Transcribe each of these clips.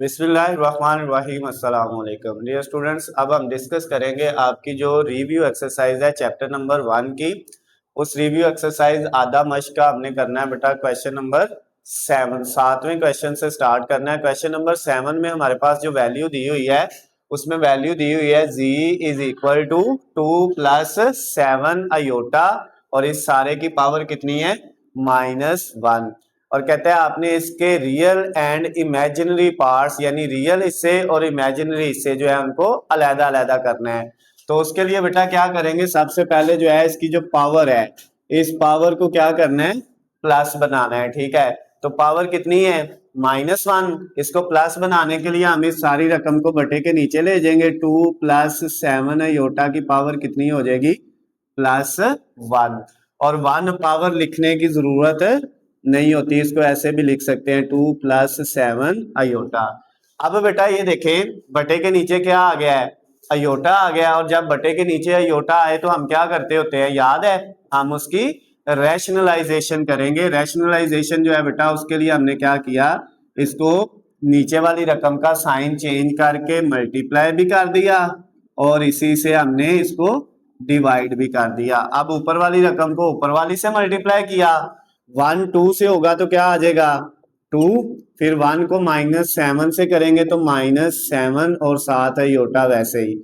बिस्मिल्लाहिर्रहमानिर्रहीम अस्सलाम वालेकुम डियर स्टूडेंट्स। अब हम डिस्कस करेंगे आपकी जो रिव्यू एक्सरसाइज है चैप्टर नंबर 1 की। उस रिव्यू एक्सरसाइज आधा मश्क का हमने करना है बेटा क्वेश्चन नंबर 7, 7वें क्वेश्चन से स्टार्ट करना है। क्वेश्चन नंबर 7 में हमारे पास जो वैल्यू दी हुई है उसमें वैल्यू दी हुई है z is equal to 2 plus 7 iota और इस सारे की पावर कितनी है -1। और कहते हैं आपने इसके रियल एंड इमेजिनरी पार्ट्स यानी रियल हिस्से और इमेजिनरी हिस्से जो है उनको अलग अलग करना है। तो उसके लिए बेटा क्या करेंगे, सबसे पहले जो है इसकी जो पावर है इस पावर को क्या करना है प्लस बनाना है। ठीक है, तो पावर कितनी है -1। इसको प्लस बनाने के लिए हम इस सारी रकम को बटे के नीचे ले जाएंगे। 2 प्लस 7 अयोटा की पावर कितनी हो जाएगी +1। और 1 पावर लिखने की जरूरत नहीं होती, इसको ऐसे भी लिख सकते हैं 2 प्लस 7 अयोटा। अब बेटा ये देखें बटे के नीचे क्या आ गया है अयोटा आ गया, और जब बटे के नीचे अयोटा आए तो हम क्या करते होते हैं याद है, हम उसकी रैशनलाइजेशन करेंगे। रैशनलाइजेशन जो है बेटा उसके लिए हमने क्या किया, इसको नीचे वाली रकम का साइन चेंज करके मल्टीप्लाई भी कर दिया और इसी से हमने इसको डिवाइड भी कर दिया। अब ऊपर वाली रकम को ऊपर वाली से मल्टीप्लाई किया, 1 2 से होगा तो क्या आ जाएगा 2, फिर 1 को -7 से करेंगे तो -7 और 7 है योटा वैसे ही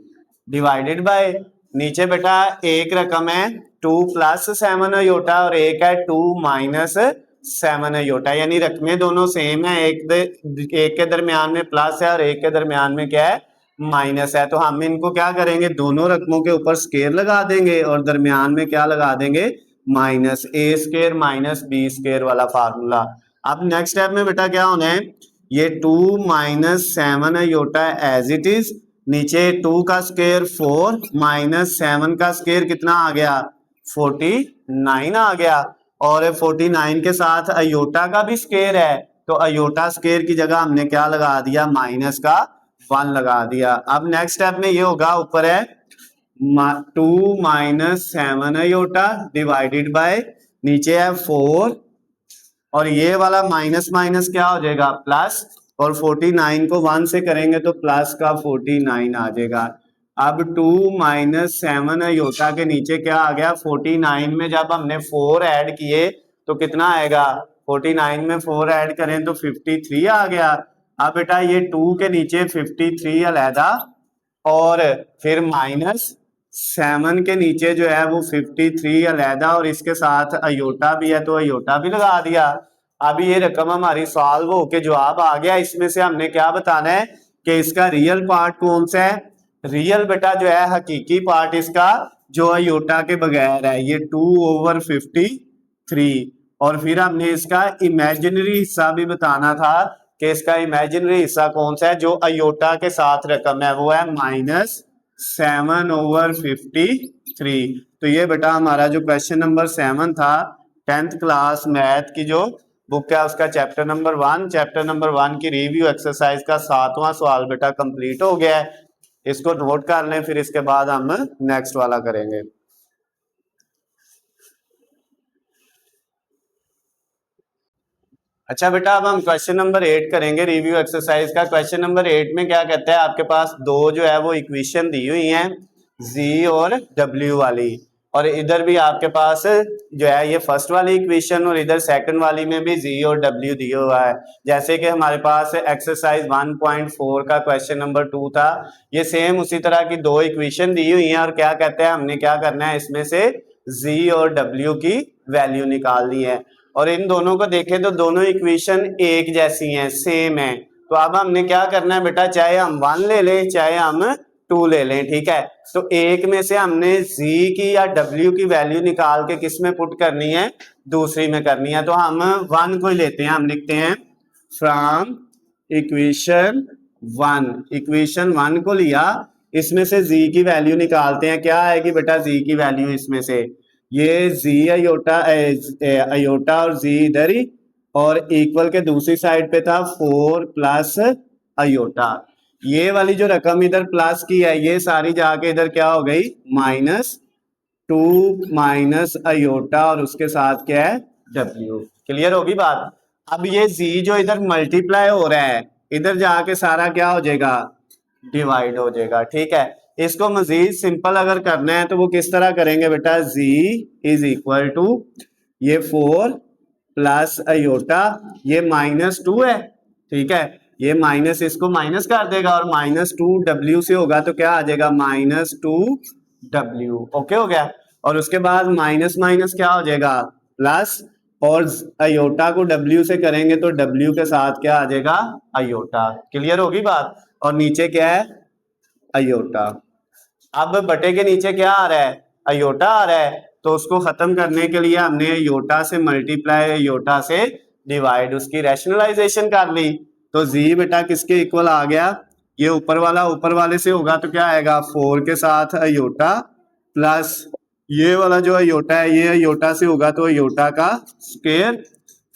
डिवाइडेड बाय नीचे बेटा एक रकम है 2 प्लस 7 योटा और एक है 2 -7 योटा, यानी रकमें दोनों सेम है, एक के दरमियान में प्लस है और एक के दरमियान में क्या है माइनस है। तो हम इनको क्या करेंगे दोनों रकमों के ऊपर स्केयर लगा देंगे और दरमियान में क्या लगा देंगे -a² माइनस b² वाला फार्मूला। अब नेक्स्ट स्टेप में बेटा क्या होना है, ये 2 -7 अयोटा एज इट इज, नीचे 2 का स्केयर 4 -7 का स्केयर कितना आ गया 49 आ गया, और 49 के साथ अयोटा का भी स्केयर है तो अयोटा स्केयर की जगह हमने क्या लगा दिया -1 लगा दिया। अब नेक्स्ट स्टेप में ये होगा ऊपर है 2 -7 अयोटा डिवाइडेड बाय नीचे है 4 और ये वाला माइनस माइनस क्या हो जाएगा प्लस, और 49 को 1 से करेंगे तो प्लस का 49 आ जाएगा। अब 2 -7 अयोटा के नीचे क्या आ गया 49 में जब हमने 4 ऐड किए तो कितना आएगा 49 में 4 ऐड करें तो 53 आ गया। अब बेटा ये 2 के नीचे 53 अलहदा और फिर -7 के नीचे जो है वो 53 अलहदा और इसके साथ अयोटा भी है तो अयोटा भी लगा दिया। अब ये रकम हमारी सॉल्व होके जवाब आ गया। इसमें से हमने क्या बताना है कि इसका रियल पार्ट कौन सा है, रियल बेटा जो है हकीकी पार्ट इसका जो अयोटा के बगैर है ये 2/53, और फिर हमने इसका इमेजिनरी हिस्सा भी बताना था कि इसका इमेजिनरी हिस्सा कौन सा है जो अयोटा के साथ रकम है वो है -7/53। तो ये बेटा हमारा जो क्वेश्चन नंबर 7 था 10th क्लास मैथ की जो बुक है उसका चैप्टर नंबर 1 की रिव्यू एक्सरसाइज का 7वां सवाल बेटा कंप्लीट हो गया है। इसको नोट कर लें, फिर इसके बाद हम नेक्स्ट वाला करेंगे। अच्छा बेटा अब हम क्वेश्चन नंबर 8 करेंगे रिव्यू एक्सरसाइज का। क्वेश्चन नंबर 8 में क्या कहता है, आपके पास दो जो है वो इक्वेशन दी हुई हैं z और w वाली, और इधर भी आपके पास जो है ये फर्स्ट वाली इक्वेशन और इधर सेकंड वाली में भी z और w दिया हुआ है। जैसे कि हमारे पास एक्सरसाइज 1.4 का क्वेश्चन नंबर 2 था, ये सेम उसी तरह की दो इक्वेशन दी हुई हैं और क्या कहते हैं हमने क्या करना है इसमें से z और w की वैल्यू निकालनी है। और इन दोनों को देखें तो दोनों इक्वेशन एक जैसी हैं, सेम है। तो अब हमने क्या करना है बेटा, चाहे हम 1 ले लें चाहे हम 2 ले लें, ठीक है। तो एक में से हमने z की या w की वैल्यू निकाल के किस में पुट करनी है, दूसरी में करनी है। तो हम 1 को ही लेते हैं, हम लिखते हैं फ्रॉम इक्वेशन 1 को लिया, इसमें से z की वैल्यू निकालते हैं। क्या आएगी बेटा z की वैल्यू, इसमें से ये z अयोटा और z इधर ही, और इक्वल के दूसरी साइड पे था 4 प्लस अयोटा। ये वाली जो रकम इधर प्लस की है ये सारी जाके इधर क्या हो गई -2 माइनस अयोटा और उसके साथ क्या है w। क्लियर होगी बात। अब ये z जो इधर मल्टीप्लाई हो रहा है इधर जाके सारा क्या हो जाएगा, डिवाइड हो जाएगा। ठीक है, इसको मजीद सिंपल अगर करना है तो वो किस तरह करेंगे बेटा, z इज इक्वल टू ये 4 प्लस अयोटा, ये -2 है। ठीक है, ये माइनस इसको माइनस कर देगा और -2w से होगा तो क्या आ जाएगा, -2w। ओके हो गया। और उसके बाद माइनस माइनस क्या हो जाएगा, प्लस, और अयोटा को w से करेंगे तो w के साथ क्या आ जाएगा, अयोटा। क्लियर होगी बात। और नीचे क्या है, अयोटा। अब बटे के नीचे क्या आ रहा है, अयोटा आ रहा है, तो उसको खत्म करने के लिए हमने अयोटा से मल्टीप्लाई, अयोटा से डिवाइड, उसकी रैशनलाइजेशन कर ली। तो z बेटा किसके इक्वल आ गया, ये ऊपर वाला ऊपर वाले से होगा तो क्या आएगा, 4 के साथ अयोटा प्लस ये वाला जो अयोटा है ये अयोटा से होगा तो अयोटा का स्क्वायर,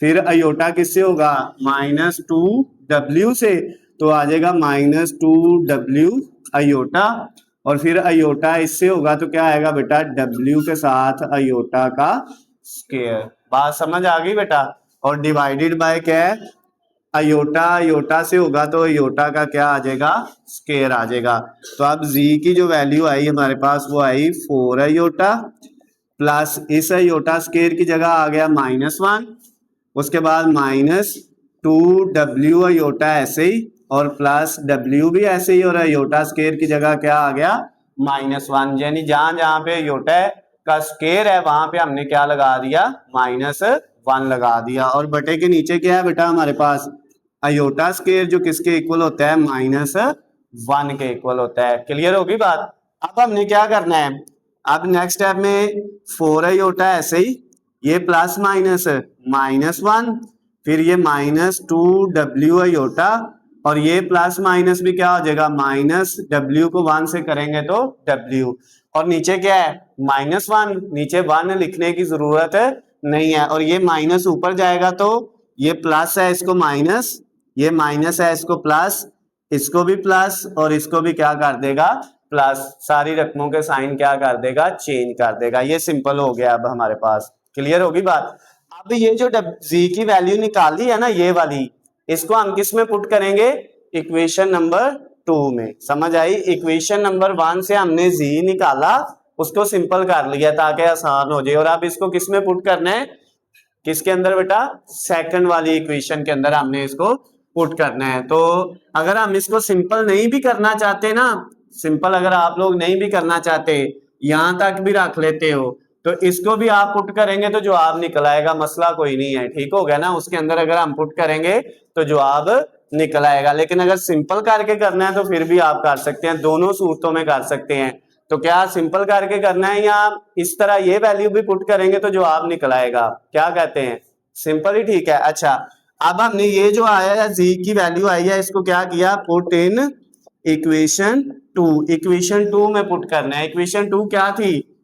फिर अयोटा किससे होगा, -2w से, तो आ जाएगा -2w अयोटा, और फिर अयोटा इससे होगा तो क्या आएगा बेटा, w के साथ अयोटा का स्क्वायर। बात समझ आ गई बेटा। और डिवाइडेड बाय क्या है, अयोटा अयोटा से होगा तो अयोटा का क्या आ जाएगा, स्क्वायर आ जाएगा। तो अब z की जो वैल्यू आई हमारे पास वो आई 4 अयोटा प्लस इस अयोटा स्क्वायर की जगह आ गया -1, उसके बाद -2w अयोटा ऐसे ही, और प्लस w भी ऐसे ही, और अयोटा स्क्वायर की जगह क्या आ गया, -1। यानी जहां जहां पे अयोटा का स्क्वायर है वहां पे हमने क्या लगा दिया, -1 लगा दिया। और बटे के नीचे क्या है बेटा हमारे पास, अयोटा स्क्वायर जो किसके इक्वल होता है, -1 के इक्वल होता है। क्लियर होगी बात। अब हमने क्या करना है, अब नेक्स्ट स्टेप में 4 अयोटा ऐसे ही, ये प्लस माइनस -1, फिर ये -2w अयोटा, और ये प्लस माइनस भी क्या हो जाएगा, -w को 1 से करेंगे तो w, और नीचे क्या है -1, नीचे 1 लिखने की जरूरत नहीं है, और ये माइनस ऊपर जाएगा तो ये प्लस है इसको माइनस, ये माइनस है इसको प्लस, इसको भी प्लस और इसको भी क्या कर देगा, प्लस। सारी रकमों के साइन क्या कर देगा, चेंज कर देगा। ये सिंपल हो गया अब हमारे पास। क्लियर होगी बात। अब ये जो z की वैल्यू निकाली है ना ये वाली, इसको हम किस में पुट करेंगे, इक्वेशन नंबर 2 में। समझ आई। इक्वेशन नंबर 1 से हमने z निकाला, उसको सिंपल कर लिया ताकि आसान हो जाए। और अब इसको किस में पुट करना है, किसके अंदर बेटा, सेकंड वाली इक्वेशन के अंदर हमने इसको पुट करना है। तो अगर हम इसको सिंपल नहीं भी करना चाहते ना, सिंपल अगर आप लोग नहीं भी करना चाहते, यहां तक भी रख लेते हो, तो इसको भी आप पुट करेंगे तो जवाब निकल आएगा, मसला कोई नहीं है। ठीक हो गया ना। उसके अंदर अगर हम पुट करेंगे तो जवाब निकल आएगा। लेकिन अगर सिंपल करके करना है तो फिर भी आप कर सकते हैं, दोनों सूरतों में कर सकते हैं। तो क्या सिंपल करके करना है या इस तरह ये वैल्यू भी पुट करेंगे तो जवाब निकल आएगा, क्या कहते हैं, सिंपल ही ठीक है। अच्छा, अब हमने ये जो आया है z की वैल्यू आई है, इसको क्या किया, पुट इन इक्वेशन 2। इक्वेशन 2 में पुट करना है। इक्वेशन 2 क्या थी,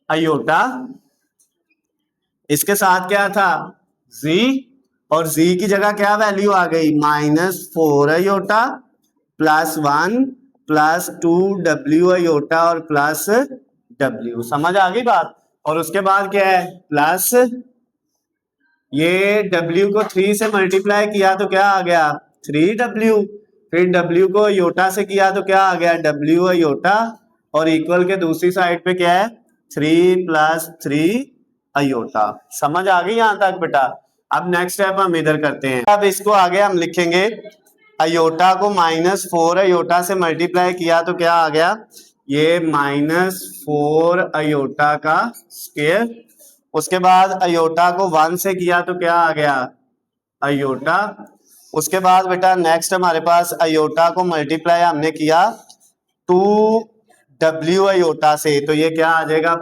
अयोटा, इसके साथ क्या था, z, और z की जगह क्या वैल्यू आ गई, -4 iota plus 1 plus 2w iota और प्लस w। समझ आ गई बात। और उसके बाद क्या है, प्लस ये w को 3 से मल्टीप्लाई किया तो क्या आ गया, 3w, फिर w को अयोटा से किया तो क्या आ गया, w अयोटा, और इक्वल के दूसरी साइड पे क्या है, 3 + 3 अयोटा। समझ आ गई यहां तक बेटा। अब नेक्स्ट स्टेप हम इधर करते हैं। अब इसको आगे हम लिखेंगे, अयोटा को -4 अयोटा से मल्टीप्लाई किया तो क्या आ गया, ये -4 अयोटा का स्क्वायर। उसके बाद अयोटा को 1 से किया तो क्या आ गया, अयोटा। उसके बाद बेटा नेक्स्ट हमारे पास अयोटा को मल्टीप्लाई हमने किया 2w अयोटा से, तो ये क्या आ जाएगा,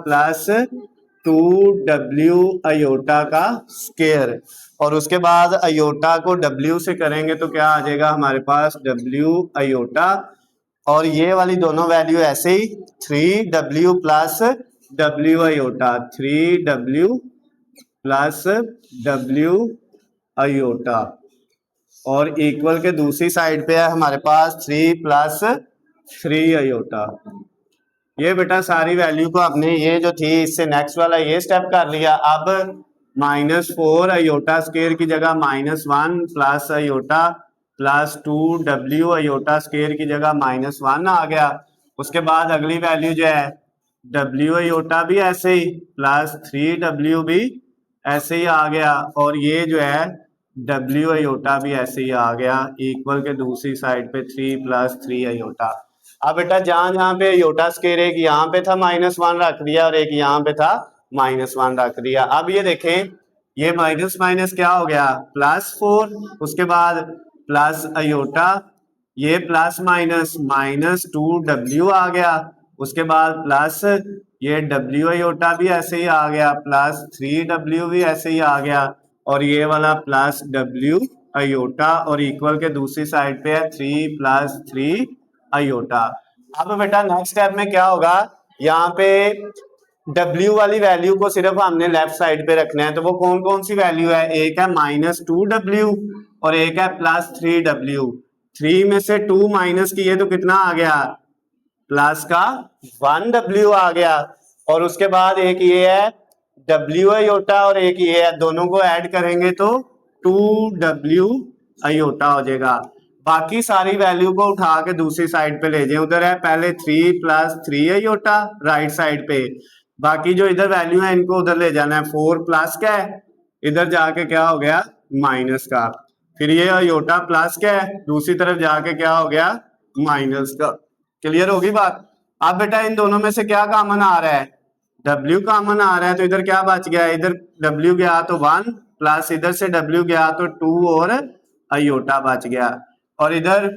+2w अयोटा का स्क्वायर। और उसके बाद अयोटा को w से करेंगे तो क्या आ जाएगा हमारे पास, w अयोटा, और ये वाली दोनों वैल्यू ऐसे ही 3w + w iota, 3w + w iota, और इक्वल के दूसरी साइड पे है हमारे पास 3 + 3 अयोटा। ये बेटा सारी वैल्यू को आपने ये जो थी इससे नेक्स्ट वाला ये स्टेप कर लिया। अब -4 अयोटा स्क्वायर की जगह -1 plus iota plus 2w iota square की जगह -1 आ गया। उसके बाद अगली वैल्यू जो है w अयोटा भी ऐसे ही प्लस 3w भी ऐसे ही आ गया, और ये जो है w अयोटा भी ऐसे ही आ गया, इक्वल के दूसरी साइड पे 3 + 3 अयोटा। अब बेटा जहां जहां पे अयोटा स्केयर एक यहाँ पे था -1 रख दिया और एक यहाँ पे था -1 रख दिया। अब ये देखें ये माइनस माइनस क्या हो गया +4, उसके बाद प्लस अयोटा, ये प्लस माइनस -2w आ गया, उसके बाद प्लस ये w अयोटा भी ऐसे ही आ गया, प्लस 3w भी ऐसे ही आ गया, और ये वाला प्लस w अयोटा, और इक्वल के दूसरी साइड पे है 3 + 3 अयोटा। अब बेटा नेक्स्ट स्टेप में क्या होगा, यहाँ पे W वाली वैल्यू को सिर्फ हमने लेफ्ट साइड पे रखना है। तो वो कौन कौन सी वैल्यू है, एक है -2w और एक है +3w। 3 में से 2 माइनस किए तो कितना आ गया, प्लस का 1w आ गया, और उसके बाद एक ये है w अयोटा और एक ये है, दोनों को ऐड करेंगे तो 2w अयोटा हो जाएगा। बाकी सारी वैल्यू को उठा के दूसरी साइड पे ले जाए, उधर है पहले 3 + 3 अयोटा राइट साइड पे, बाकी जो इधर वैल्यू है इनको उधर ले जाना है। 4 प्लस क्या है, इधर जाके क्या हो गया माइनस का, फिर ये अयोटा प्लस क्या है, दूसरी तरफ जाके क्या हो गया माइनस का। क्लियर होगी बात। अब बेटा इन दोनों में से क्या कॉमन आ रहा है, W कॉमन आ रहा है, तो इधर क्या बच गया, इधर W गया तो 1 प्लस इधर से W गया तो 2 और अयोटा बच गया, और इधर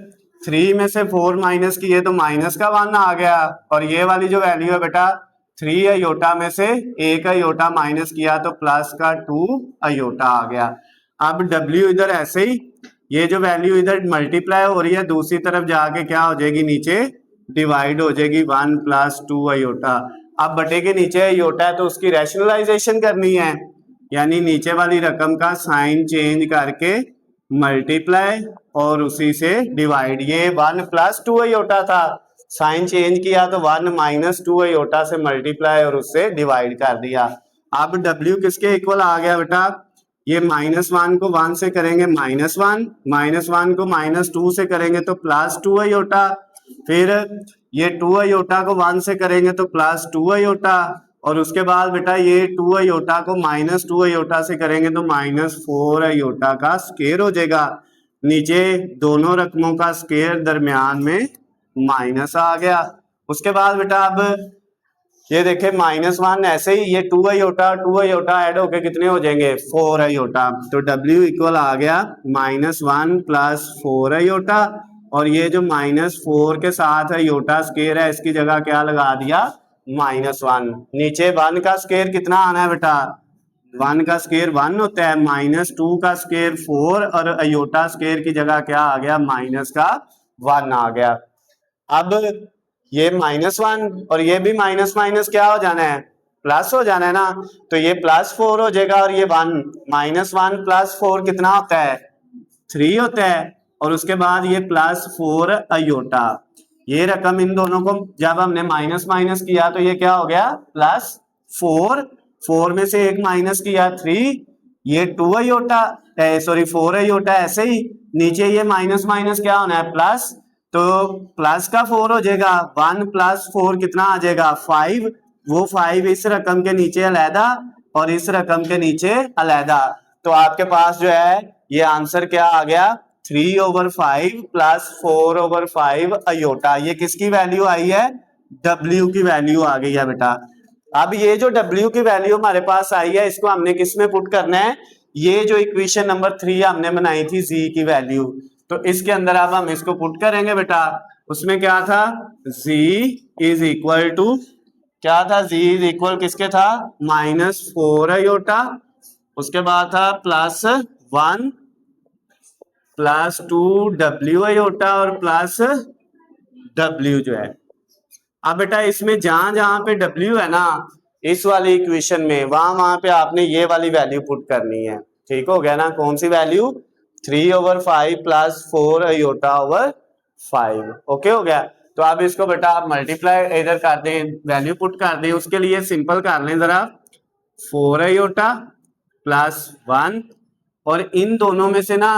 3 में से 4 माइनस किए तो माइनस का 1 आ गया, और ये वाली जो वैल्यू है बेटा 3 अयोटा में से 1 अयोटा माइनस किया तो प्लस का 2 अयोटा आ गया। अब W इधर ऐसे ही, ये जो वैल्यू इधर मल्टीप्लाई हो रही है दूसरी तरफ जाके क्या हो जाएगी, नीचे डिवाइड हो जाएगी 1 + 2 अयोटा। अब बटे के नीचे अयोटा है तो उसकी रैशनलाइजेशन करनी है, यानी नीचे वाली रकम का साइन चेंज करके मल्टीप्लाई और उसी से डिवाइड। ये 1 + 2 अयोटा था, साइन चेंज किया तो 1 - 2 अयोटा से मल्टीप्लाई और उससे डिवाइड कर दिया। अब W किसके इक्वल आ गया बेटा, ये -1 को 1 से करेंगे -1, -1 को -2 से करेंगे तो +2 अयोटा, फिर ये 2 अयोटा को 1 से करेंगे तो +2 अयोटा, और उसके बाद बेटा ये 2 अयोटा को -2 अयोटा से करेंगे तो -4 अयोटा का स्क्वायर हो जाएगा। नीचे दोनों रकमों का स्क्वायर दरमियान में माइनस आ गया। उसके बाद बेटा अब ये देखे -1 ऐसे ही, ये 2 अयोटा ऐड होके कितने हो जाएंगे 4 अयोटा, तो W इक्वल आ गया -1 + 4 अयोटा, और ये जो -4 के साथ अयोटा स्क्वायर है इसकी जगह क्या लगा दिया -1। नीचे 1 का स्क्वायर कितना आना है बेटा, 1 का स्क्वायर 1 होता है, -2 का स्क्वायर 4, और अयोटा स्क्वायर की जगह क्या आ गया माइनस का 1 आ गया। अब ये -1 और ये भी माइनस माइनस क्या हो जाना है प्लस हो जाना है ना, तो ये +4 हो जाएगा, और ये 1 -1 + 4 कितना होता है 3 होता है, और उसके बाद ये +4 अयोटा। ये रकम इन दोनों को जब हमने माइनस माइनस किया तो ये क्या हो गया +4, 4 में से 1 माइनस किया 3, ये 2 अयोटा सॉरी 4 अयोटा, ऐसे ही नीचे ये माइनस माइनस क्या होना है प्लस, तो प्लस का 4 हो जाएगा, 1 + 4 कितना आ जाएगा 5, वो 5 इस रकम के नीचे अलहदा और इस रकम के नीचे अलहदा, तो आपके पास जो है ये आंसर क्या आ गया 3/5 + 4/5 अयोटा। ये किसकी वैल्यू आई है, W की वैल्यू आ गई है बेटा। अब ये जो W की वैल्यू हमारे पास आई है इसको हमने किस में पुट करना है, ये जो इक्वेशन नंबर 3 हमने बनाई थी Z की वैल्यू, तो इसके अंदर अब हम इसको पुट करेंगे बेटा। उसमें क्या था Z इज इक्वल टू क्या था, Z इज इक्वल किसके था -4 अयोटा, उसके बाद था +1 + 2W अयोटा और प्लस W जो है। अब बेटा इसमें जहां जहां पे W है ना इस वाली इक्वेशन में वहां पे आपने ये वाली वैल्यू पुट करनी है, ठीक हो गया ना, कौन सी वैल्यू 3/5 + 4 अयोटा/5, ओके हो गया। तो अब इसको बेटा आप मल्टीप्लाई इधर कर दें, वैल्यू पुट कर दें, उसके लिए सिंपल कर लें जरा 4 अयोटा +1, और इन दोनों में से ना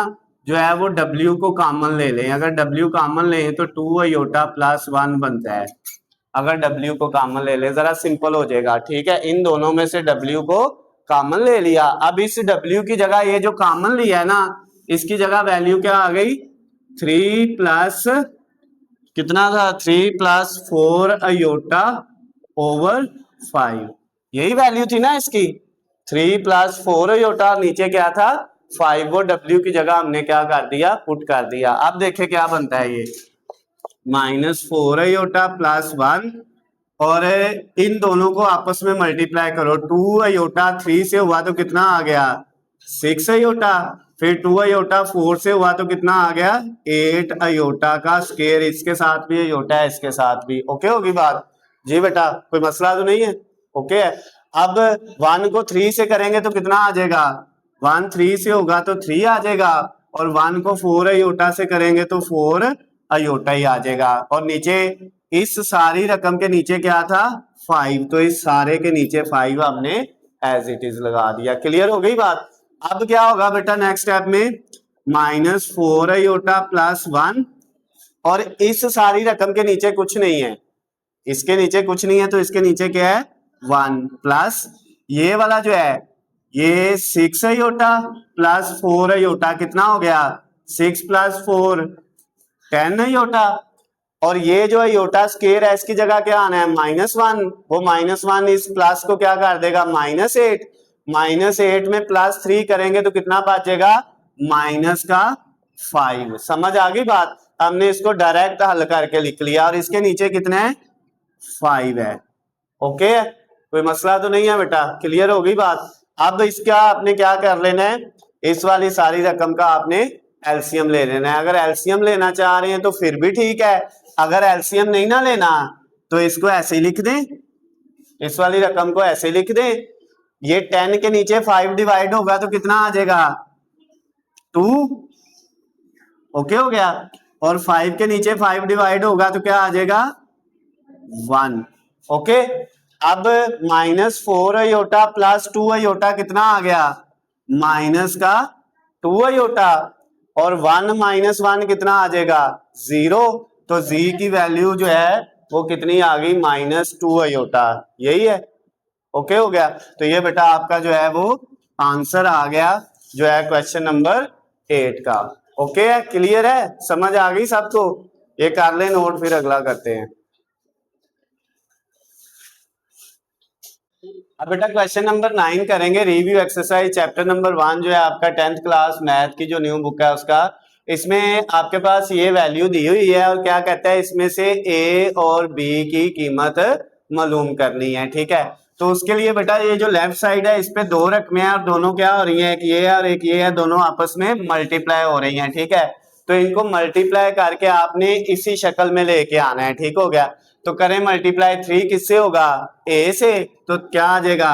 जो है वो W को कॉमन ले लें। अगर W कॉमन लें तो 2 आयोटा प्लस 1 बनता है। अगर W को कॉमन ले लें, जरा सिंपल हो जाएगा, ठीक है। इन दोनों में से W को कॉमन ले लिया। अब इस W की जगह ये जो कॉमन लिया है ना, इसकी जगह वैल्यू क्या आ गई, 3 प्लस कितना था, 3 प्लस 4 आयोटा ओवर 5, यही वैल्यू थी ना इसकी, 3 प्लस 4 आयोटा, नीचे क्या था 5, वो W की जगह हमने क्या कर दिया, पुट कर दिया। अब देखे क्या बनता है, ये -4 आयोटा प्लस 1, और इन दोनों को आपस में मल्टीप्लाई करो। 2 आयोटा 3 से हुआ तो कितना आ गया, 6 आयोटा, फिर 2 आयोटा 4 से हुआ तो कितना आ गया, 8 आयोटा का स्क्वायर। इसके साथ भी आयोटा है, इसके साथ भी। ओके होगी बात जी बेटा, कोई मसला तो नहीं है, ओके है। अब 1 को 3 से करेंगे तो कितना आ जाएगा, 1 3 से होगा तो 3 आ जाएगा, और 1 को 4 आयोटा से करेंगे तो 4 आयोटा ही आ जाएगा। और नीचे इस सारी रकम के नीचे क्या था, 5, तो इस सारे के नीचे 5 हमने एज इट इज लगा दिया। क्लियर हो गई बात। अब क्या होगा बेटा नेक्स्ट स्टेप में, -4 आयोटा प्लस 1, और इस सारी रकम के नीचे कुछ नहीं है, इसके नीचे कुछ नहीं है, तो इसके नीचे क्या है 1, प्लस ये वाला जो है ये 6 आयोटा प्लस 4 आयोटा, कितना हो गया, 6 प्लस 4 10 आयोटा, और ये जो आयोटा स्क्वायर है इसकी जगह क्या आना है, -1, वो -1 इस प्लस को क्या कर देगा, -8, -8 में +3 करेंगे तो कितना बचेगा, -5। समझ आ गई बात। हमने इसको डायरेक्ट हल करके लिख लिया, और इसके नीचे कितने हैं, 5 है। ओके, कोई मसला तो नहीं है बेटा, क्लियर हो गई बात। अब इसका आपने क्या कर लेना है, इस वाली सारी रकम का आपने एलसीएम ले लेना है। अगर एलसीएम लेना चाह रहे हैं तो फिर भी ठीक है, अगर एलसीएम नहीं ना लेना तो इसको ऐसे ही लिख दें, इस वाली रकम को ऐसे लिख दें। ये 10 के नीचे 5 डिवाइड होगा तो कितना आ जाएगा, 2, ओके हो गया, और 5 के नीचे 5 डिवाइड होगा तो क्या आ जाएगा, 1। ओके, अब -4 आयोटा प्लस 2 आयोटा कितना आ गया, -2 आयोटा, और 1 - 1 कितना आ जाएगा, 0, तो z की वैल्यू जो है वो कितनी आ गई, -2 आयोटा, यही है। ओके हो गया, तो ये बेटा आपका जो है वो आंसर आ गया, जो है क्वेश्चन नंबर 8 का। ओके है, क्लियर है, समझ आ गई सबको, ये कर ले नोट, फिर अगला करते हैं। अब बेटा क्वेश्चन नंबर 9 करेंगे, रिव्यू एक्सरसाइज चैप्टर नंबर 1 जो है आपका 10th क्लास मैथ की जो न्यू बुक है उसका। इसमें आपके पास ये वैल्यू दी हुई है, और क्या कहता है, इसमें से ए और बी की कीमत मालूम करनी है, ठीक है। तो उसके लिए बेटा ये जो लेफ्ट साइड है इस पे 2 रकमें हैं, और दोनों क्या हो रही हैं, एक ये है और एक ये है, दोनों आपस में मल्टीप्लाई हो रही हैं, ठीक है। तो इनको मल्टीप्लाई करके आपने इसी शक्ल में लेके आना है, ठीक हो गया। तो करें मल्टीप्लाई, 3 किससे होगा, ए से, तो क्या आ जाएगा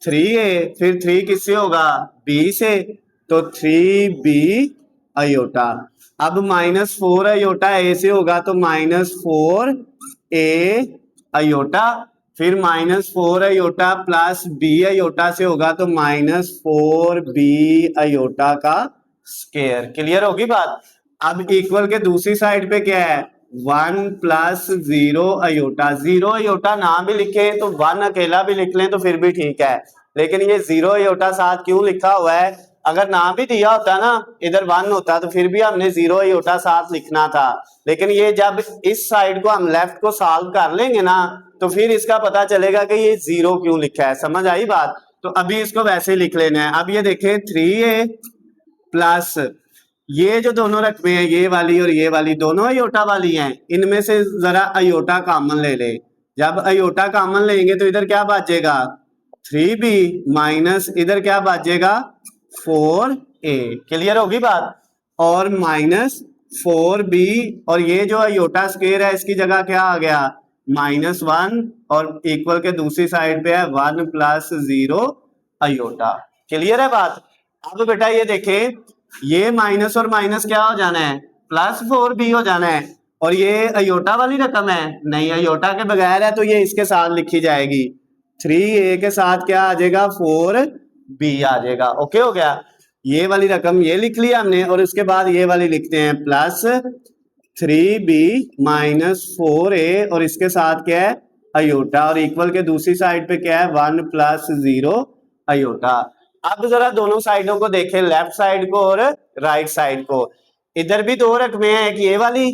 3a, फिर 3 किससे होगा, b से, तो 3b आयोटा। अब -4 आयोटा a से होगा तो -4a आयोटा, फिर -4 आयोटा प्लस b आयोटा से होगा तो -4b आयोटा का स्क्वायर। क्लियर होगी बात। अब इक्वल के दूसरी साइड पे क्या है, 1 प्लस 0 आयोटा। 0 आयोटा ना भी लिखे तो 1 अकेला भी लिख लें तो फिर भी ठीक है, लेकिन ये 0 आयोटा साथ क्यों लिखा हुआ है, अगर ना भी दिया होता ना, इधर 1 होता तो फिर भी हमने 0 आयोटा साथ लिखना था। लेकिन ये जब इस साइड को हम लेफ्ट को सॉल्व कर लेंगे ना, तो फिर इसका पता चलेगा कि ये 0 क्यों लिखा है। समझ आई बात। तो अभी इसको वैसे लिख लेना है। अब ये देखें 3a प्लस ये जो दोनों रकमें हैं, ये वाली और ये वाली, दोनों अयोटा वाली हैं, इनमें से जरा अयोटा कॉमन ले ले। जब अयोटा कॉमन लेंगे तो इधर क्या बचेगा, 3b माइनस इधर क्या बचेगा, 4a। क्लियर होगी बात। और -4b, और ये जो अयोटा स्क्वायर है इसकी जगह क्या आ गया, -1, और इक्वल के दूसरी साइड पे है 1 प्लस 0 अयोटा। क्लियर है बात। अब बेटा ये देखें, ये माइनस और माइनस क्या हो जाना है, +4b हो जाना है, और ये अयोटा वाली रकम है, नहीं अयोटा के बगैर है तो ये इसके साथ लिखी जाएगी, 3a के साथ क्या आ जाएगा, 4b आ जाएगा। ओके हो गया। ये वाली रकम ये लिख लिया हमने, और उसके बाद ये वाली लिखते हैं प्लस 3b माइनस 4a, और इसके साथ क्या है अयोटा, और इक्वल के दूसरी साइड पे क्या है 1 प्लस 0 अयोटा। अब जरा दोनों साइडों को देखें, लेफ्ट साइड को और राइट साइड को। इधर भी दो रकमें हैं, एक ये वाली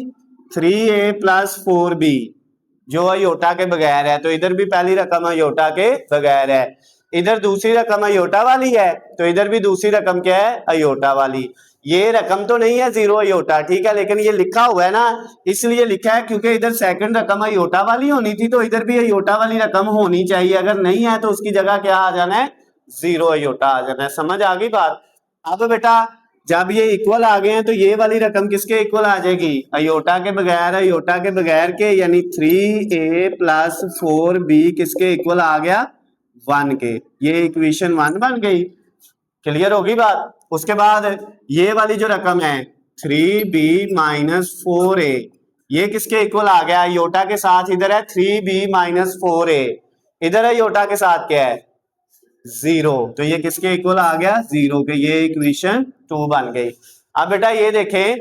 3a प्लस 4b जो अयोटा के बगैर है, तो इधर भी पहली रकम अयोटा के बगैर है। इधर दूसरी रकम अयोटा वाली है, तो इधर भी दूसरी रकम क्या है अयोटा वाली। ये रकम तो नहीं है 0 अयोटा, ठीक है, लेकिन ये लिखा हुआ है ना, इसलिए लिखा है क्योंकि इधर सेकंड रकम अयोटा वाली होनी थी, तो इधर भी अयोटा वाली रकम होनी चाहिए। अगर नहीं है तो उसकी जगह क्या आ जाना है 0 अयोटा आ जाना है। समझ आ गई बात। अब बेटा जब ये इक्वल आ गए हैं तो ये वाली रकम किसके इक्वल आ जाएगी अयोटा के बगैर, अयोटा के बगैर के, यानी 3a प्लस 4b किसके इक्वल आ गया 1 के। ये इक्वेशन 1 बन गई। क्लियर होगी बात। उसके बाद ये वाली जो रकम है 3b माइनस 4a, ये किसके इक्वल आ गया अयोटा के साथ, इधर है 3b माइनस 4a, इधर अयोटा के साथ क्या है 0, तो ये किसके इक्वल आ गया 0 के। ये इक्वेशन 2 बन गई। अब बेटा ये देखें,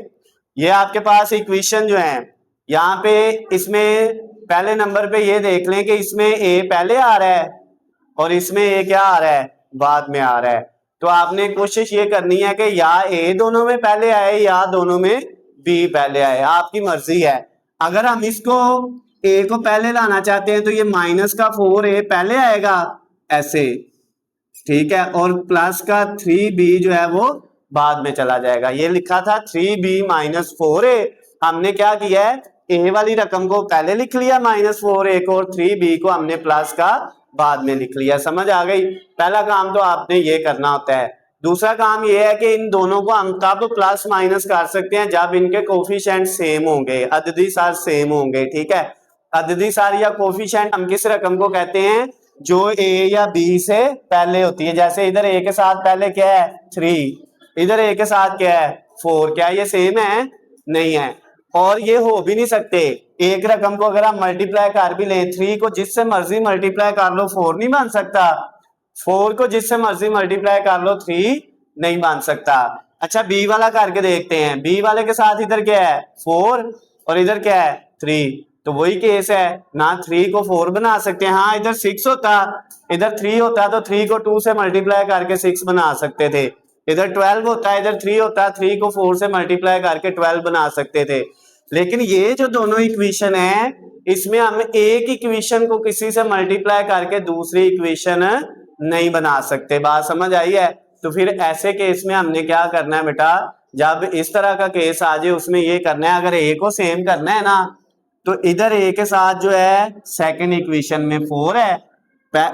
ये आपके पास इक्वेशन जो है यहाँ पे, इसमें पहले नंबर पे ये देख लें कि इसमें a पहले आ रहा है और इसमें a क्या आ रहा है बाद में आ रहा है। तो आपने कोशिश ये करनी है कि या a दोनों में पहले आए या दोनों में b पहले आए, आपकी मर्जी है। अगर हम इसको a को पहले लाना चाहते हैं तो ये माइनस का 4a पहले आएगा ऐसे, ठीक है, और प्लस का 3b जो है वो बाद में चला जाएगा। ये लिखा था 3b माइनस 4a, हमने क्या किया है a वाली रकम को पहले लिख लिया माइनस 4a को, और 3b को हमने प्लस का बाद में लिख लिया। समझ आ गई। पहला काम तो आपने ये करना होता है। दूसरा काम ये है कि इन दोनों को हम तब प्लस माइनस कर सकते हैं जब इनके कोफिशिएंट सेम होंगे, अददी सार सेम होंगे, ठीक है। अददी सार या कोफिशिएंट हम किस रकम को कहते हैं जो a या b से पहले होती है। जैसे इधर a के साथ पहले क्या है 3, इधर a के साथ क्या है 4, क्या ये सेम है नहीं है। और ये हो भी नहीं सकते, एक रकम को अगर हम मल्टीप्लाई कर भी लें, 3 को जिससे मर्जी मल्टीप्लाई कर लो 4 नहीं बन सकता, 4 को जिससे मर्जी मल्टीप्लाई कर लो 3 नहीं बन सकता। अच्छा b वाला करके देखते हैं। b वाले के साथ इधर क्या है 4 और इधर क्या है 3, तो वही केस है ना, 3 को 4 बना सकते हैं। हाँ इधर 6 होता, इधर 3 होता तो 3 को 2 से मल्टीप्लाई करके 6 बना सकते थे। इधर 12 होता है, इधर 3 होता, 3 को 4 से मल्टीप्लाई करके 12 बना सकते थे। लेकिन ये जो दोनों इक्वेशन है इसमें हम एक इक्वेशन को किसी से मल्टीप्लाई करके दूसरी इक्वेशन नहीं बना सकते। बात समझ आई है। तो फिर ऐसे केस में हमने क्या करना है बेटा, जब इस तरह का केस आ जाए उसमें ये करना है, अगर a को सेम करना है ना तो इधर a के साथ जो है सेकंड इक्वेशन में 4 है,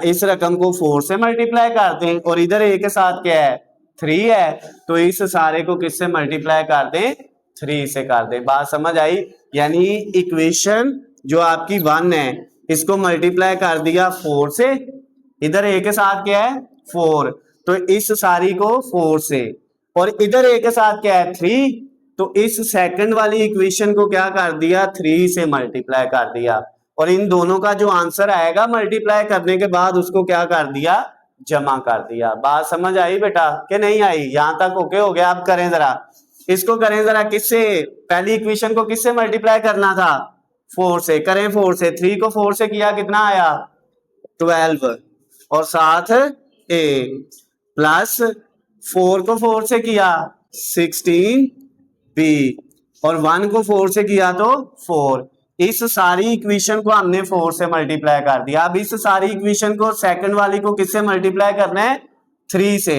इस रकम को 4 से मल्टीप्लाई कर दें, और इधर a के साथ क्या है 3 है, तो इस सारे को किससे मल्टीप्लाई कर दें 3 से कर दें। बात समझ आई। यानी इक्वेशन जो आपकी 1 है इसको मल्टीप्लाई कर दिया 4 से, इधर a के साथ क्या है 4, तो इस सारी को 4 से, और इधर a के साथ क्या है 3, तो इस सेकंड वाली इक्वेशन को क्या कर दिया 3 से मल्टीप्लाई कर दिया, और इन दोनों का जो आंसर आएगा मल्टीप्लाई करने के बाद उसको क्या कर दिया जमा कर दिया। बात समझ आई बेटा कि नहीं आई। यहां तक ओके हो गया। अब करें जरा, इसको करें जरा, किससे पहली इक्वेशन को किससे मल्टीप्लाई करना था 4 से, करें 4 से। 3 को 4 से किया कितना आया 12, और साथ a प्लस 4 को 4 से किया 16b, और 1 को 4 से किया तो 4। इस सारी इक्वेशन को हमने 4 से मल्टीप्लाई कर दिया। अब इस सारी इक्वेशन को सेकंड वाली को किससे मल्टीप्लाई करना है 3 से,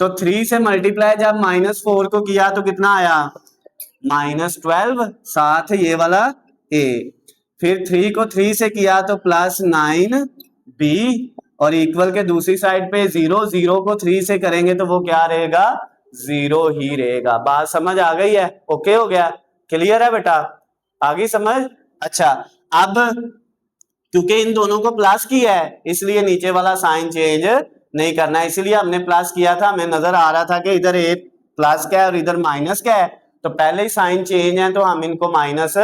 तो 3 से मल्टीप्लाई जब -4 को किया तो कितना आया -12, साथ ये वाला a, फिर 3 को 3 से किया तो +9b, और इक्वल के दूसरी साइड पे 0, 0 को 3 से करेंगे तो वो क्या रहेगा 0 ही रहेगा। बात समझ आ गई है। ओके हो गया। क्लियर है बेटा, आगे समझ। अच्छा अब क्योंकि इन दोनों को प्लस किया है इसलिए नीचे वाला साइन चेंज नहीं करना है, इसलिए हमने प्लस किया था। हमें नजर आ रहा था कि इधर a प्लस क्या है और इधर माइनस क्या है, तो पहले ही साइन चेंज है तो हम इनको माइनस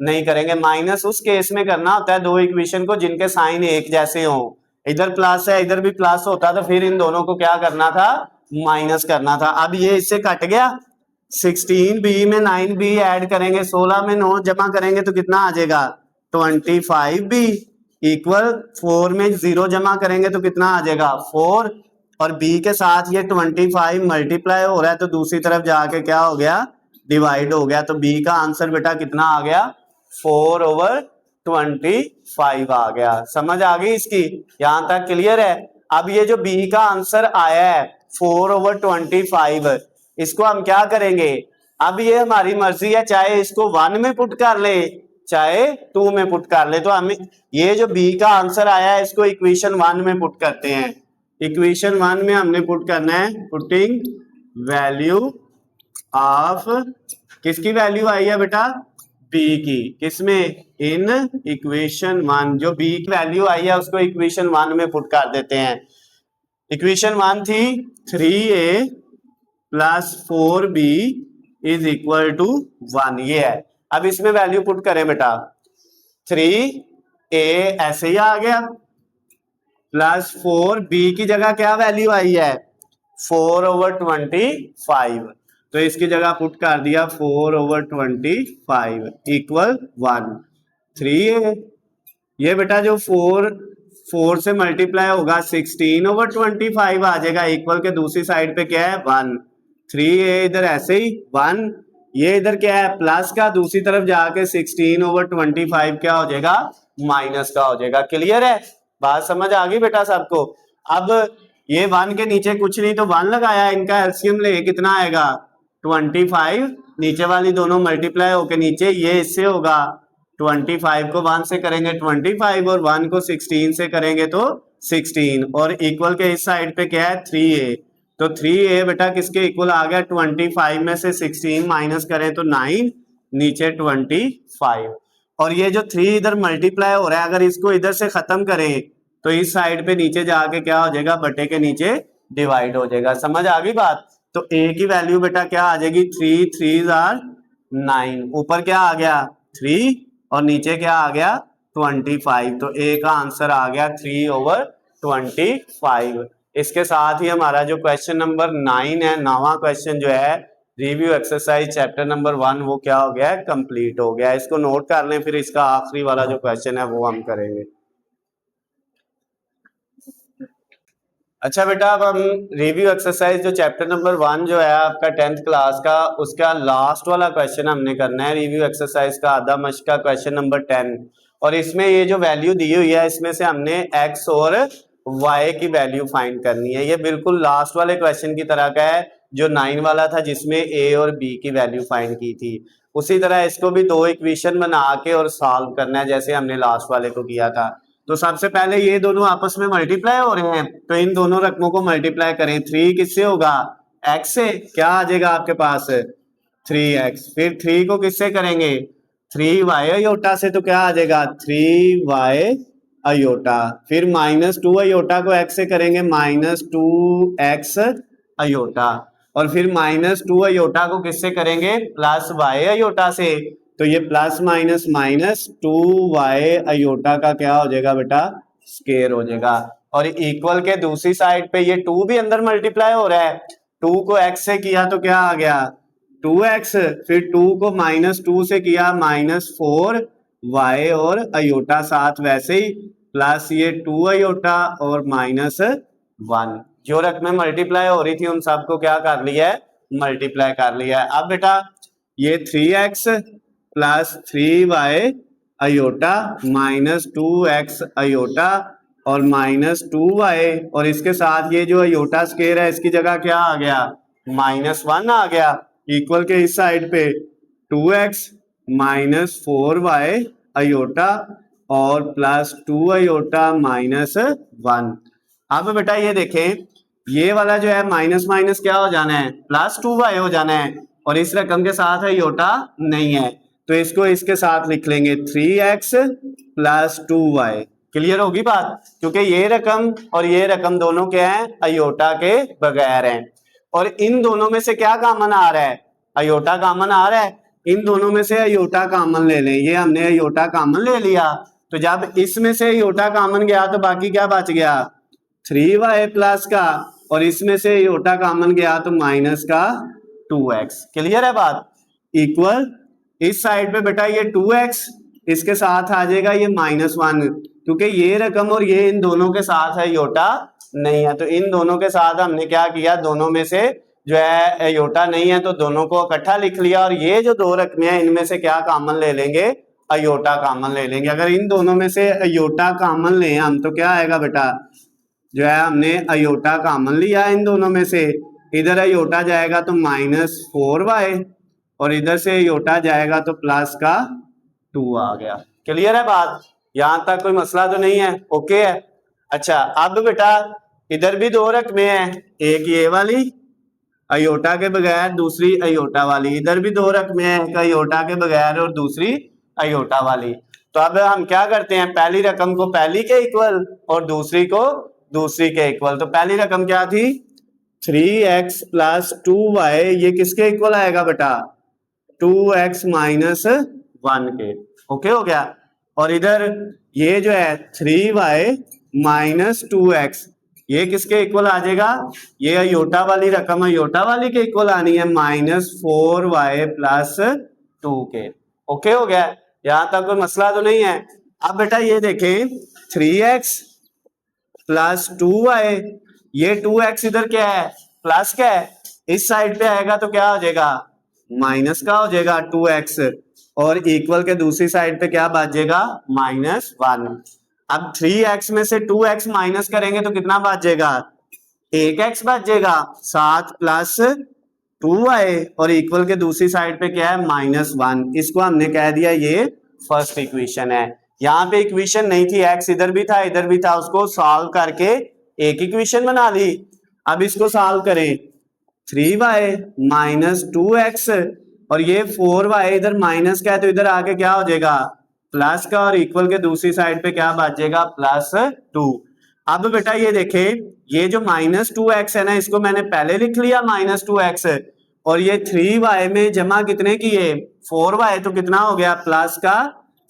नहीं करेंगे। माइनस उस केस में करना होता है दो इक्वेशन को जिनके साइन एक जैसे हो, इधर प्लस है इधर भी प्लस होता तो फिर इन दोनों को क्या करना था माइनस करना था। अब ये इससे कट गया, 16b में 9b ऐड करेंगे, 16 में 9 जमा करेंगे तो कितना आ जाएगा 25b इक्वल 4 में 0 जमा करेंगे तो कितना आ जाएगा 4, और b के साथ ये 25 मल्टीप्लाई हो रहा है तो दूसरी तरफ जाके क्या हो गया डिवाइड हो गया। तो b का आंसर बेटा कितना आ गया 4/25 आ गया। समझ आ गई इसकी, यहां तक क्लियर है। अब ये जो b का आंसर आया है 4/25, इसको हम क्या करेंगे, अब ये हमारी मर्जी है, चाहे इसको 1 में पुट कर ले चाहे 2 में पुट कर ले। तो हम ये जो b का आंसर आया है इसको इक्वेशन 1 में पुट करते हैं। इक्वेशन 1 में हमने पुट करना है, पुटिंग वैल्यू ऑफ, किसकी वैल्यू आई है बेटा b की, किसमें इन इक्वेशन 1, जो b की वैल्यू आई है उसको इक्वेशन 1 में पुट कर देते हैं। इक्वेशन 1 थी 3a plus 4b is equal to 1, ये है। अब इसमें वैल्यू पुट करें बेटा, 3a ऐसे ही आ गया प्लस 4b की जगह क्या वैल्यू आई है 4/25, तो इसकी जगह पुट कर दिया 4/25 इक्वल 1। 3a, ये बेटा जो 4 से मल्टीप्लाई होगा 16/25 आ जाएगा, इक्वल के दूसरी साइड पे क्या है 1। 3a इधर ऐसे ही 1, ये इधर क्या है प्लस का, दूसरी तरफ जाके 16/25 क्या हो जाएगा माइनस का हो जाएगा। क्लियर है, बात समझ आ गई बेटा सबको। अब ये 1 के नीचे कुछ नहीं तो 1 लगाया, इनका एलसीएम ले कितना आएगा 25, नीचे वाली दोनों मल्टीप्लाई होके नीचे ये इससे होगा 25 को 1 से करेंगे 25 और 1 को 16 से करेंगे तो 16, और इक्वल के इस साइड पे क्या है 3a, तो 3a बेटा किसके इक्वल आ गया 25 में से 16 माइनस करें तो 9, नीचे 25, और ये जो 3 इधर मल्टीप्लाई हो रहा है अगर इसको इधर से खत्म करें तो इस साइड पे नीचे जाके क्या हो जाएगा बटे के नीचे डिवाइड हो जाएगा। समझ आ गई बात। तो a की वैल्यू बेटा क्या आ जाएगी 3 3 आर 9, ऊपर क्या आ गया 3 और नीचे क्या आ गया 25, तो a का आंसर आ गया 3/25। इसके साथ ही हमारा जो क्वेश्चन नंबर 9 है, 9वां क्वेश्चन जो है रिव्यू एक्सरसाइज चैप्टर नंबर 1, वो क्या हो गया कंप्लीट हो गया। इसको नोट कर लें, फिर इसका आखिरी वाला जो क्वेश्चन है वो हम करेंगे। अच्छा बेटा, अब हम रिव्यू एक्सरसाइज जो चैप्टर नंबर 1 जो है आपका 10th क्लास का, उसका लास्ट वाला क्वेश्चन हमने करना है। रिव्यू एक्सरसाइज का आधा मश्क का क्वेश्चन नंबर 10, और इसमें ये जो वैल्यू दी हुई है इसमें से हमने x और y की वैल्यू फाइंड करनी है। ये बिल्कुल लास्ट वाले क्वेश्चन की तरह का है जो 9 वाला था जिसमें a और b की वैल्यू फाइंड की थी। उसी तरह इसको भी 2 इक्वेशन बना के और सॉल्व करना है जैसे हमने लास्ट वाले को किया था। तो सबसे पहले ये दोनों आपस में मल्टीप्लाई हो रहे हैं तो इन दोनों रकमों को मल्टीप्लाई करें। 3 किससे होगा x से, क्या आ जाएगा आपके पास 3x, फिर 3 को किससे करेंगे 3y अयोटा से, तो क्या आ जाएगा 3y अयोटा, फिर -2 अयोटा को x से करेंगे -2x अयोटा, और फिर -2 अयोटा को किससे करेंगे +y अयोटा से, तो ये plus minus minus 2y aorta का क्या हो जाएगा बेटा स्क्वायर हो जाएगा, और इक्वल के दूसरी साइड पे ये 2 भी अंदर मल्टीप्लाई हो रहा है। 2 को x से किया तो क्या आ गया 2x, फिर 2 को -2 से किया -4y और अयोटा साथ वैसे ही, प्लस ये 2 अयोटा और -1, जो रकमें मल्टीप्लाई हो रही थी उन सबको क्या कर लिया है मल्टीप्लाई कर लिया है। अब बेटा ये 3x plus 3y aorta -2x aorta और -2y, और इसके साथ ये जो अयोटा स्क्वायर है इसकी जगह क्या आ गया -1 आ गया, इक्वल के इस साइड पे 2x -4y अयोटा और +2 अयोटा -1। अब बेटा ये देखें ये वाला जो है माइनस माइनस क्या हो जाना है +2y हो जाना है, और इस रकम के साथ अयोटा नहीं है तो इसको इसके साथ लिख लेंगे 3x + 2y। क्लियर होगी बात, क्योंकि ये रकम और ये रकम दोनों क्या है अयोटा के बगैर हैं, और इन दोनों में से क्या कॉमन आ रहा है अयोटा कॉमन आ रहा है, इन दोनों में से अयोटा कॉमन ले लें। ये हमने अयोटा कॉमन ले लिया, तो जब इसमें से अयोटा कॉमन गया तो बाकी क्या बच गया 3y प्लस का और इसमें से योटा कॉमन गया तो माइनस का 2x। क्लियर है बात? इक्वल इस साइड पे बेटा ये 2x, इसके साथ आ जाएगा ये -1, क्योंकि ये रकम और ये इन दोनों के साथ है, योटा नहीं है। तो इन दोनों के साथ हमने क्या किया, दोनों में से जो है योटा नहीं है तो दोनों को इकट्ठा लिख लिया, और ये जो दो रकमें हैं इनमें से क्या कॉमन ले लेंगे, अयोटा कॉमन ले लेंगे। अगर इन दोनों में से अयोटा कॉमन लें हम तो क्या आएगा बेटा, जो है हमने अयोटा कॉमन लिया इन दोनों में से, इधर अयोटा जाएगा तो -4y और इधर से अयोटा जाएगा तो प्लस का 2 आ गया। क्लियर है बात? यहां तक कोई मसला तो नहीं है? ओके है। अच्छा अब बेटा इधर भी दो रकमें हैं, एक ये वाली अयोटा के बगैर, दूसरी अयोटा वाली। इधर भी दो रकमें हैं, एक अयोटा के बगैर और दूसरी अयोटा वाली। तो अब हम क्या करते हैं, पहली रकम को पहली के इक्वल और दूसरी को दूसरी के इक्वल। तो पहली रकम क्या थी, 3x + 2y, ये किसके इक्वल आएगा बेटा, 2x - 1 के। ओके हो गया। और इधर ये जो है 3y - 2x, ये किसके इक्वल आ जाएगा, ये अयोटा वाली रकम अयोटा वाली के इक्वल आनी है, -4y + 2 के। ओके हो गया, यहां तक कोई मसला तो नहीं है। अब बेटा ये देखें 3x + 2y, ये 2x इधर क्या है, प्लस क्या है, इस साइड पे आएगा तो क्या हो जाएगा, माइनस का हो जाएगा 2x, और इक्वल के दूसरी साइड पे क्या बचेगा, -1। अब 3x में से 2x माइनस करेंगे तो कितना बचेगा, 1x बचेगा, 7 + 2y और इक्वल के दूसरी साइड पे क्या है, -1। इसको हमने कह दिया ये फर्स्ट इक्वेशन है। यहाँ पे इक्वेशन नहीं थी, x इधर भी था इधर भी था, उसको सॉल्व करके एक इक्वेशन बना ली। अब इसको सॉल्व करें, 3y - 2x और ये 4y इधर माइनस का है तो इधर आके क्या हो जाएगा, प्लस का, और इक्वल के दूसरी साइड पे क्या बचेगा, +2। अब बेटा ये देखे, ये जो -2x है ना, इसको मैंने पहले लिख लिया -2x, और ये 3y में जमा कितने किए, 4y, तो कितना हो गया, प्लस का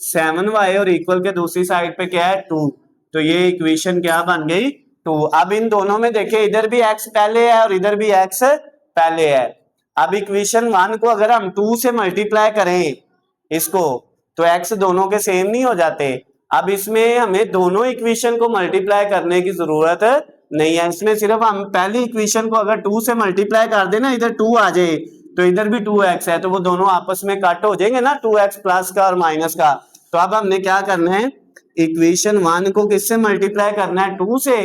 7y और इक्वल के दूसरी साइड पे क्या है, 2। तो ये इक्वेशन क्या बन गई, 2। अब इन दोनों में देखे, इधर भी x पहले है और इधर भी x पहले है। अब इक्वेशन 1 को अगर हम 2 से मल्टीप्लाई करें इसको, तो x दोनों के सेम नहीं हो जाते। अब इसमें हमें दोनों इक्वेशन को मल्टीप्लाई करने की जरूरत नहीं है, इसमें सिर्फ हम पहली इक्वेशन को अगर 2 से मल्टीप्लाई कर देना, इधर 2 आ जाए तो इधर भी 2x है, तो वो दोनों आपस में कट हो जाएंगे ना, 2x प्लस का और माइनस का। तो अब हमने क्या करना है, इक्वेशन 1 को किससे मल्टीप्लाई करना है, 2 से,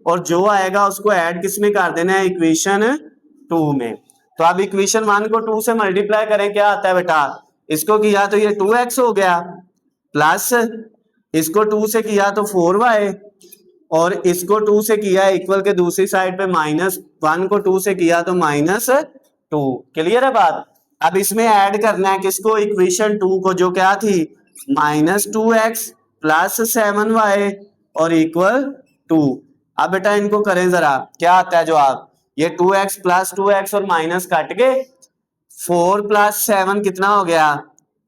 और जो आएगा उसको ऐड किसमें कर देना है, इक्वेशन 2 में। तो अब इक्वेशन 1 को 2 से मल्टीप्लाई करें, क्या आता है बेटा, इसको किया तो ये 2x हो गया, प्लस इसको 2 से किया तो 4y, और इसको 2 से किया इक्वल के दूसरी साइड पे -1 को 2 से किया तो -2। क्लियर है बात? अब इसमें ऐड करना है किसको, इक्वेशन 2 को, जो क्या थी, -2x + 7y और इक्वल 2। अब बेटा इनको करें जरा, क्या आता है जवाब, ये 2x + 2x और माइनस कट के 4 + 7 कितना हो गया,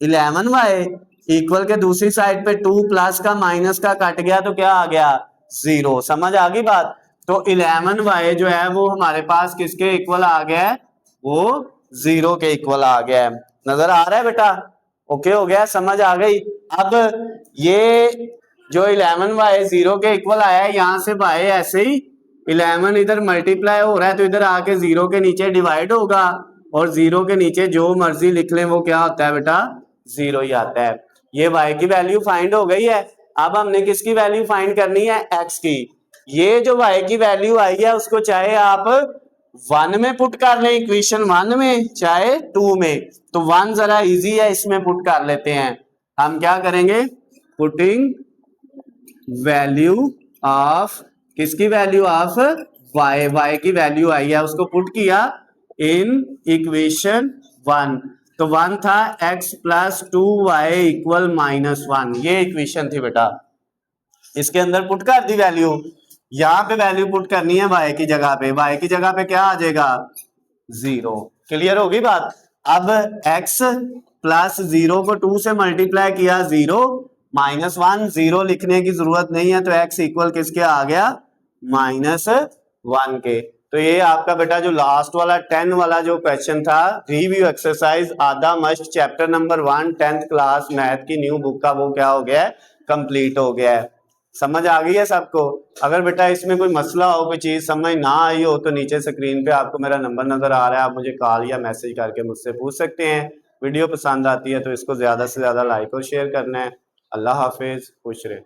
11y, इक्वल के दूसरी साइड पे 2 प्लस का माइनस का कट गया तो क्या आ गया, 0। समझ आ गई बात? तो 11y जो है वो हमारे पास किसके इक्वल आ गया है, वो 0 के इक्वल आ गया है। नजर आ रहा है बेटा? ओके हो गया, समझ आ गई। अब ये जो 11y 0 के इक्वल आया है, यहां से y ऐसे ही 11 इधर मल्टीप्लाई हो रहा है तो इधर आके 0 के नीचे डिवाइड होगा, और 0 के नीचे जो मर्जी लिख लें वो क्या होता है बेटा, 0 ही आता है। ये y की वैल्यू फाइंड हो गई है। अब हमने किसकी वैल्यू फाइंड करनी है, x की। ये जो y की वैल्यू आई है उसको चाहे आप 1 में पुट कर लें, इक्वेशन 1 में, चाहे 2 में। तो 1 जरा इजी है, इसमें पुट कर लेते हैं। हम क्या करेंगे, पुटिंग वैल्यू ऑफ, किसकी वैल्यू ऑफ, y की वैल्यू आई है, उसको पुट किया इन इक्वेशन 1। तो 1 था x + 2y = -1, ये इक्वेशन थी बेटा। इसके अंदर पुट कर दी वैल्यू, यहाँ पे वैल्यू पुट करनी है y की जगह पे, y की जगह पे क्या आ जाएगा, 0। क्लियर होगी बात? अब x + 0 को 2 से मल्टीप्लाई किया, 0 -1, 0 लिखने की जरूरत नहीं है, तो x इक्वल किसके आ गया, -1 के। तो ये आपका बेटा जो लास्ट वाला 10 वाला जो क्वेश्चन था, रिव्यू एक्सरसाइज आधा must chapter number 1 10th class math की न्यू बुक का, वो क्या हो गया है, कंप्लीट हो गया है। समझ आ गई है सबको? अगर बेटा इसमें कोई मसला हो, कोई चीज समझ ना आई हो, तो नीचे स्क्रीन पे आपको मेरा नंबर नजर आ रहा है, आप मुझे कॉल या मैसेज करके मुझसे पूछ सकते हैं। वीडियो पसंद आती है तो इसको ज्यादा से ज्यादा लाइक और शेयर करना है। अल्लाह हाफिज, खुश रहे।